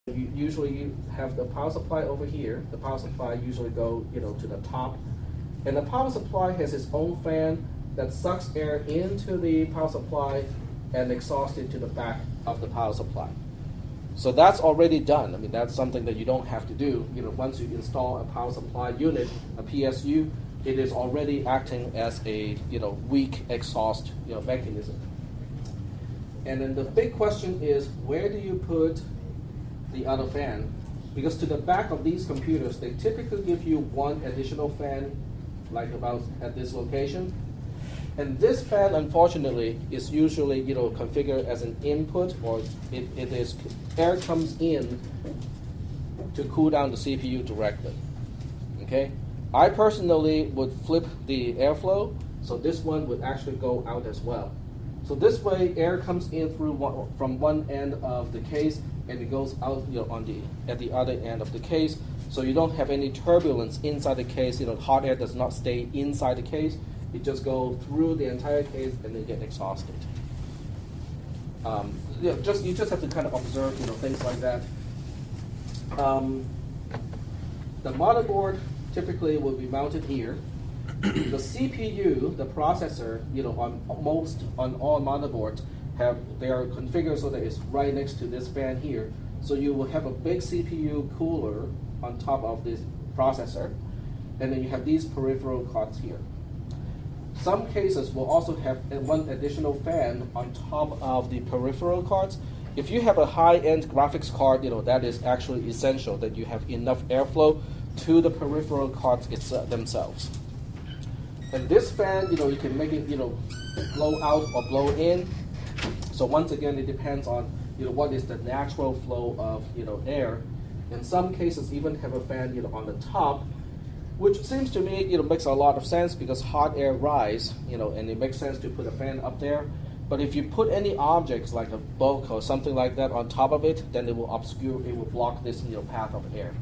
You have the power supply over here. The power supply usually go to the top, and the power supply has its own fan that sucks air into the power supply and exhausts it to the back of the power supply. So that's already done. I mean, that's something that you don't have to do. Once you install a power supply unit, a PSU, it is already acting as a weak exhaust mechanism. And then the big question is, where do you put the other fan? Because to the back of these computers, they typically give you one additional fan, like about at this location. And this fan, unfortunately, is usually configured as an input, or it is air comes in to cool down the CPU directly. Okay, I personally would flip the airflow, so this one would actually go out as well. So this way, air comes in from one end of the case, and it goes out at the other end of the case. So you don't have any turbulence inside the case. Hot air does not stay inside the case. It just goes through the entire case and then get exhausted. You just have to kind of observe things like that. The motherboard typically will be mounted here. The CPU, the processor, on all motherboards they are configured so that it's right next to this fan here. So you will have a big CPU cooler on top of this processor, and then you have these peripheral cards here. Some cases will also have one additional fan on top of the peripheral cards. If you have a high-end graphics card, that is actually essential that you have enough airflow to the peripheral cards themselves. And this fan, you can make it, blow out or blow in. So once again, it depends on, what is the natural flow of, air. In some cases, even have a fan, on the top, which seems to me, makes a lot of sense because hot air rise, and it makes sense to put a fan up there. But if you put any objects like a book or something like that on top of it, then it will block this, path of air.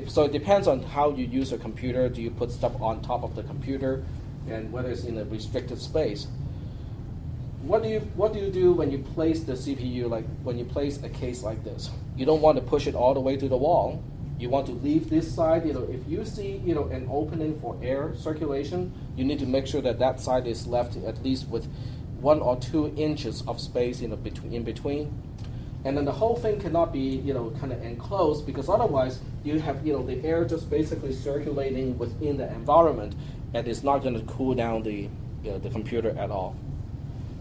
So it depends on how you use your computer. Do you put stuff on top of the computer, and whether it's in a restricted space? What do you do when you place the CPU, like when you place a case like this? You don't want to push it all the way to the wall. You want to leave this side. If you see an opening for air circulation, you need to make sure that side is left at least with 1 or 2 inches of space in between. And then the whole thing cannot be, kind of enclosed, because otherwise you have, the air just basically circulating within the environment, and it's not going to cool down the computer at all.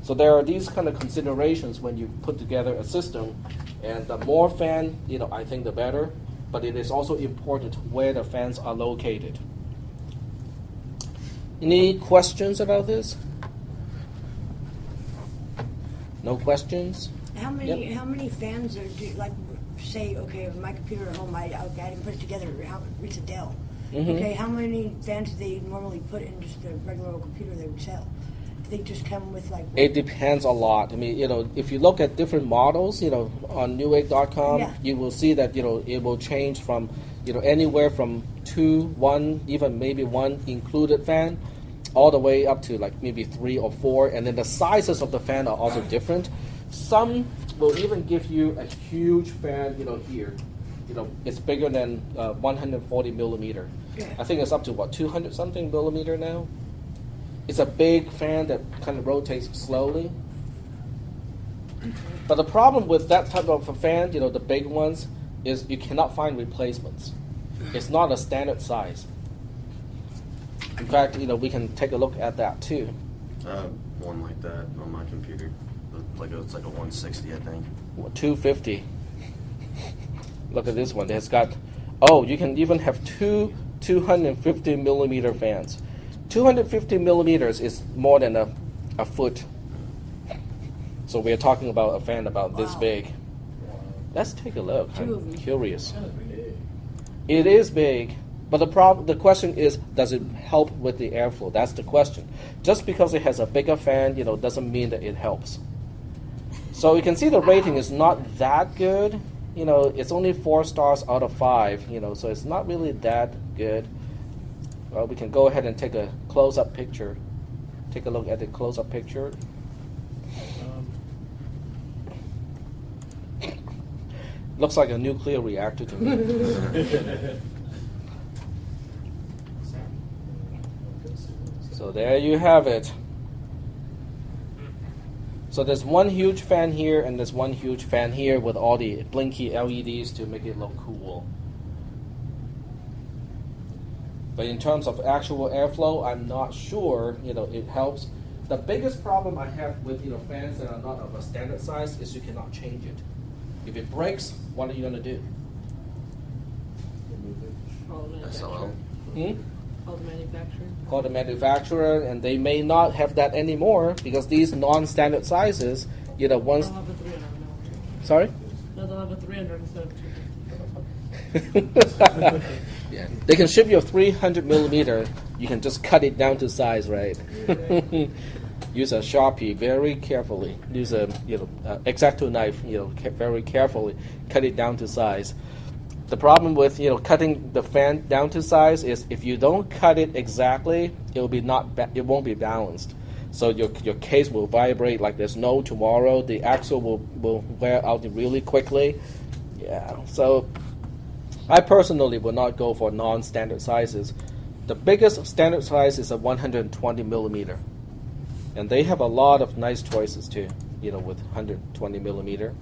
So there are these kind of considerations when you put together a system, and the more fan, I think the better, but it is also important where the fans are located. Any questions about this? No questions? How many fans say, okay, my computer at home, I didn't put it together, it's a Dell. Mm-hmm. Okay, how many fans do they normally put in just a regular old computer they would sell? Do they just come with It depends a lot. I mean, if you look at different models, on Newegg.com, yeah, you will see that, it will change from, anywhere from 2, 1, even maybe 1 included fan, all the way up to maybe 3 or 4, and then the sizes of the fan are also different. Some will even give you a huge fan, here. It's bigger than 140 millimeter. Yeah. I think it's up to 200 something millimeter now. It's a big fan that kind of rotates slowly. But the problem with that type of a fan, the big ones, is you cannot find replacements. It's not a standard size. In fact, we can take a look at that too. One like that on my computer. It's like a 160, I think. 250. Look at this one. It's got, you can even have 2 250 millimeter fans. 250 millimeters is more than a foot. So we're talking about a fan about this big. Let's take a look. I'm curious. It is big. But the question is, does it help with the airflow? That's the question. Just because it has a bigger fan, doesn't mean that it helps. So you can see the rating is not that good. It's only 4 stars out of 5. So it's not really that good. Well, we can go ahead and take a close-up picture. Take a look at the close-up picture. Looks like a nuclear reactor to me. So there you have it. So there's one huge fan here and there's one huge fan here with all the blinky LEDs to make it look cool. But in terms of actual airflow, I'm not sure, it helps. The biggest problem I have with, fans that are not of a standard size is you cannot change it. If it breaks, what are you going to do? SLL. Call the manufacturer. Call the manufacturer, and they may not have that anymore because these non-standard sizes, once. They'll have a 300 millimeter. Sorry? No, they'll have a 300 instead of 200. Yeah, they can ship you a 300 millimeter. You can just cut it down to size, right? Use a Sharpie very carefully. Use a X-Acto knife, very carefully. Cut it down to size. The problem with cutting the fan down to size is if you don't cut it exactly, it won't be balanced. So your case will vibrate like there's no tomorrow. The axle will wear out really quickly. Yeah. So I personally would not go for non-standard sizes. The biggest standard size is a 120 millimeter, and they have a lot of nice choices too. With 120 millimeter.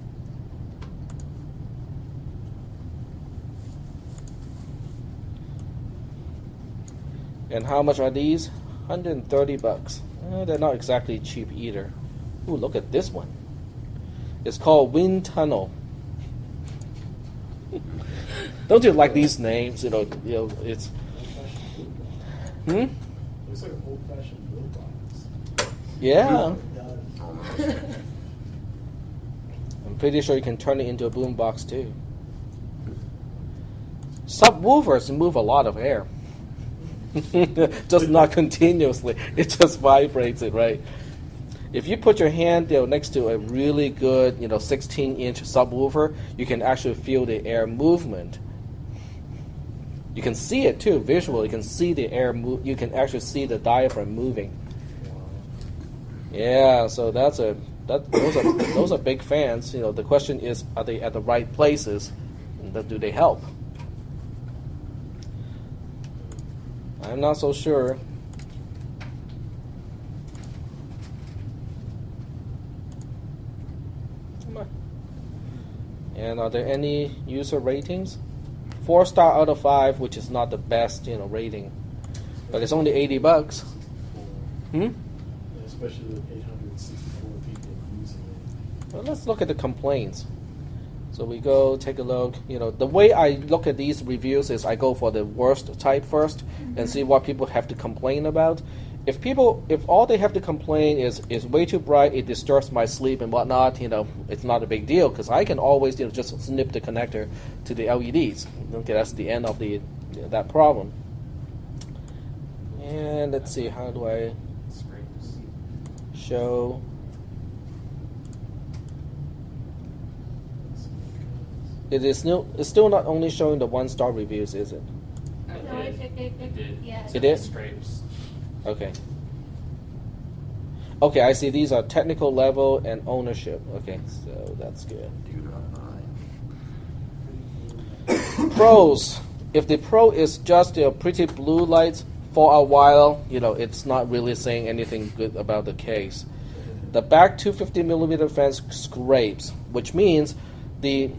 And how much are these? $130. They're not exactly cheap either. Ooh, look at this one. It's called Wind Tunnel. Don't you like these names? It's. Looks like an old-fashioned bill box. Yeah. I'm pretty sure you can turn it into a boom box too. Subwoofers move a lot of air. Just not continuously. It just vibrates it, right? If you put your hand next to a really good 16-inch subwoofer, you can actually feel the air movement. You can see it too visually. You can see the air move. You can actually see the diaphragm moving. Yeah, so those are big fans. The question is, are they at the right places? And do they help? I'm not so sure. Come on. And are there any user ratings? 4-star out of 5, which is not the best, rating, but it's only $80. Especially with 864 people using it. Well, let's look at the complaints. So we go take a look. The way I look at these reviews is I go for the worst type first and see what people have to complain about. If all they have to complain is way too bright, it disturbs my sleep and whatnot, it's not a big deal because I can always just snip the connector to the LEDs. Okay, that's the end of that problem. And let's see, how do I show? It's still not only showing the 1-star reviews, is it? No, it did. Yeah. It did? Scrapes. Okay. Okay, I see these are technical level and ownership. Okay, so that's good. Do not buy. Pros. If the pro is just pretty blue lights for a while, it's not really saying anything good about the case. The back 250 millimeter fan scrapes, which means the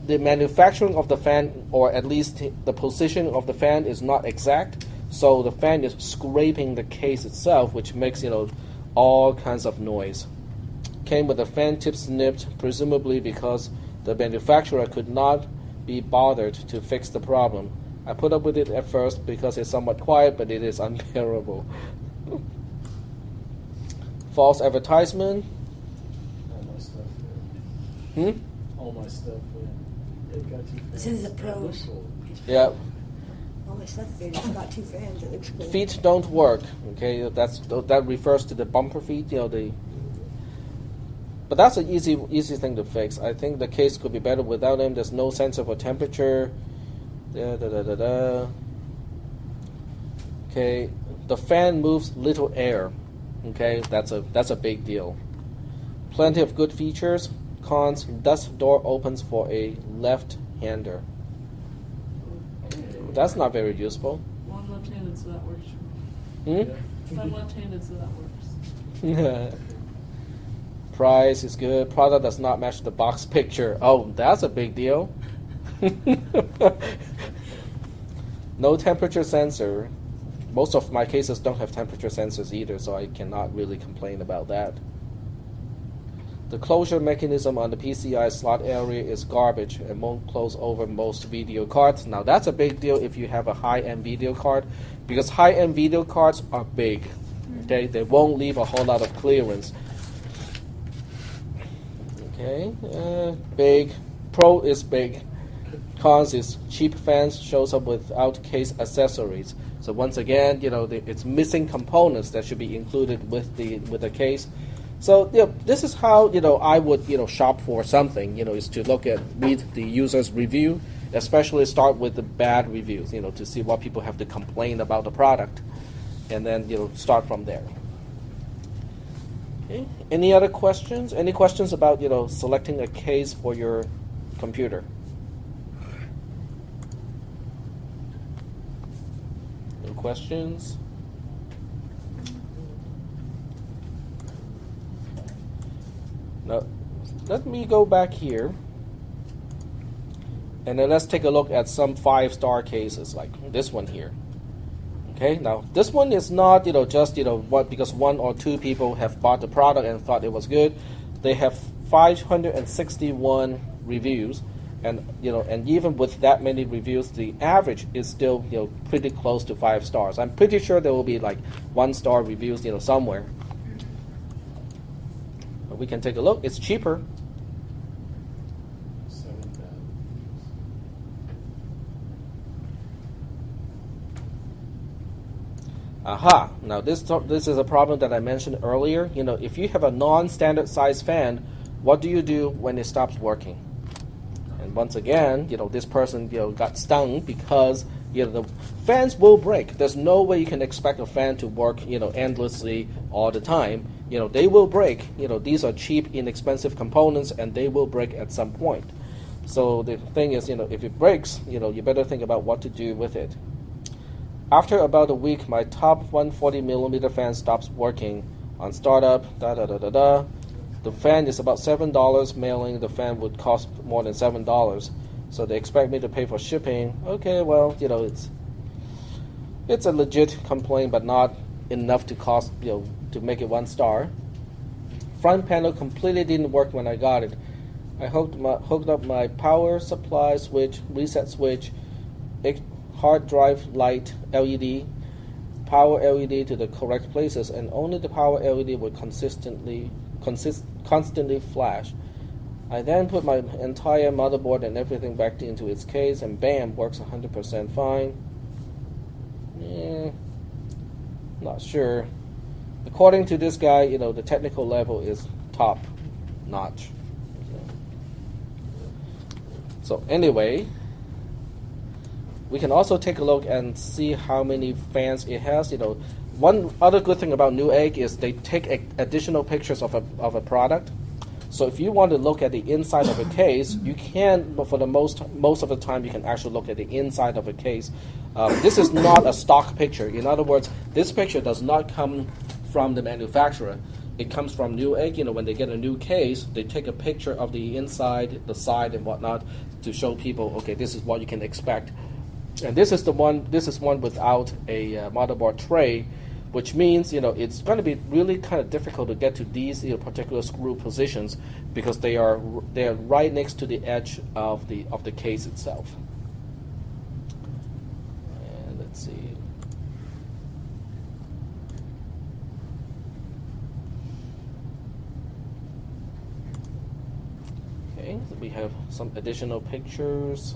manufacturing of the fan, or at least the position of the fan, is not exact. So the fan is scraping the case itself, which makes all kinds of noise. Came with the fan tip snipped, presumably because the manufacturer could not be bothered to fix the problem. I put up with it at first because it's somewhat quiet, but it is unbearable. False advertisement. All my stuff there. All my stuff there. It got 2 fans. This is the pros. Yeah. All my stuff there just got 2 fans. It looks cool. Feet don't work. Okay, that refers to the bumper feet. But that's an easy thing to fix. I think the case could be better without them. There's no sensor for temperature. Okay, the fan moves little air. Okay, that's a big deal. Plenty of good features. Cons, desk door opens for a left-hander. That's not very useful. Well, I'm left-handed, so that works. Hmm? I'm left-handed, so that works. Price is good. Product does not match the box picture. Oh, that's a big deal. No temperature sensor. Most of my cases don't have temperature sensors either, so I cannot really complain about that. The closure mechanism on the PCI slot area is garbage and won't close over most video cards. Now that's a big deal if you have a high-end video card, because high-end video cards are big. Okay, they won't leave a whole lot of clearance. Okay, big. Pro is big. Cons is cheap fans shows up without case accessories. So once again, it's missing components that should be included with the case. So this is how I would shop for something. Is to read the user's review, especially start with the bad reviews. To see what people have to complain about the product, and then start from there. Okay. Any other questions? Any questions about selecting a case for your computer? No questions? Now, let me go back here, and then let's take a look at some 5-star cases like this one here. Okay, now this one is not just because 1 or 2 people have bought the product and thought it was good. They have 561 reviews, and and even with that many reviews, the average is still pretty close to 5 stars. I'm pretty sure there will be like 1-star reviews somewhere. We can take a look. It's cheaper. 7,000. Aha! Now this is a problem that I mentioned earlier. If you have a non-standard size fan, what do you do when it stops working? And once again, this person got stung because the fans will break. There's no way you can expect a fan to work endlessly all the time. They will break. These are cheap, inexpensive components, and they will break at some point. So the thing is, if it breaks, you better think about what to do with it. After about a week, my top 140mm fan stops working. On startup, the fan is about $7. Mailing the fan would cost more than $7. So they expect me to pay for shipping. Okay, well, it's a legit complaint, but not enough to cost, to make it 1 star. Front panel completely didn't work when I got it. I hooked up my power supply switch, reset switch, hard drive light LED, power LED to the correct places, and only the power LED would constantly flash. I then put my entire motherboard and everything back into its case, and bam, works 100% fine. Not sure. According to this guy, the technical level is top notch. So anyway, we can also take a look and see how many fans it has. One other good thing about Newegg is they take additional pictures of a product. So if you want to look at the inside of a case, you can, but for the most of the time, you can actually look at the inside of a case. This is not a stock picture. In other words, this picture does not come from the manufacturer. It comes from Newegg. When they get a new case, they take a picture of the inside, the side, and whatnot to show people, okay, this is what you can expect. And this is one without a motherboard tray, which means it's going to be really kind of difficult to get to these particular screw positions because they are right next to the edge of the case itself. And let's see. Okay, so we have some additional pictures.